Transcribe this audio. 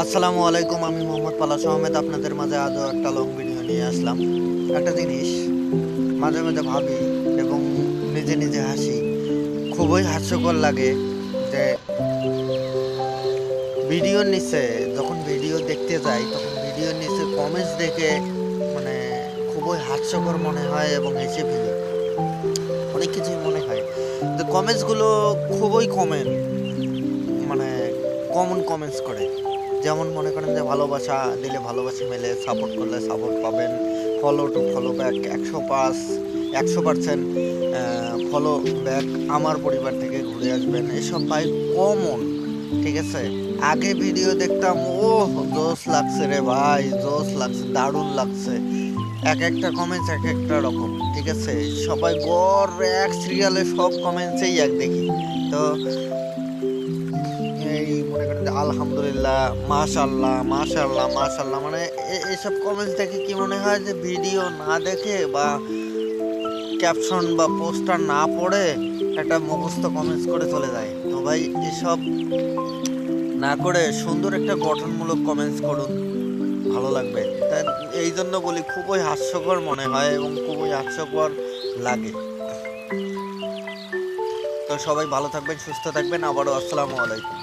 আসসালামু আলাইকুম, আমি মোহাম্মদ পলাশ আহমেদ আপনাদের মাঝে আজও একটা লং ভিডিও নিয়ে আসলাম। একটা জিনিস মাঝে মাঝে ভাবি এবং নিজে নিজে হাসি, খুবই হাস্যকর লাগে যে ভিডিওর নিচে যখন ভিডিও দেখতে যাই তখন ভিডিওর নিচে কমেন্টস দেখে মানে খুবই হাস্যকর মনে হয় এবং হেসে ফেলি। অনেক কিছুই মনে হয় যে কমেন্টসগুলো খুবই মানে কমন কমেন্টস করে। যেমন মনে করেন যে ভালোবাসা দিলে ভালোবাসা মেলে, সাপোর্ট করলে সাপোর্ট পাবেন, follow to follow back 100% follow back, আমার পরিবার থেকে ঘুরে আসবেন, এসব ভাই কমন। ঠিক আছে, আগে ভিডিও দেখতাম, ও জোস লাগছে রে ভাই, জোস লাগছে, দারুণ লাগছে, এক একটা কমেন্টস এক একটা রকম। ঠিক আছে, সবাই গড় এক সিরিয়ালে সব কমেন্টসেই এক দেখি। তো এই মনে করেন যে আলহামদুলিল্লাহ, মাশাল্লাহ মাশাল্লাহ মাশাল্লাহ, মানে এইসব কমেন্টস দেখে কি মনে হয় যে ভিডিও না দেখে বা ক্যাপশন বা পোস্টার না পড়ে একটা মুখস্থ কমেন্টস করে চলে যায়। তো ভাই এসব না করে সুন্দর একটা গঠনমূলক কমেন্টস করুন, ভালো লাগবে। তাই এই জন্য বলি খুবই হাস্যকর মনে হয় এবং খুবই হাস্যকর লাগে। তো সবাই ভালো থাকবেন, সুস্থ থাকবেন, আবারও আসসালামু আলাইকুম।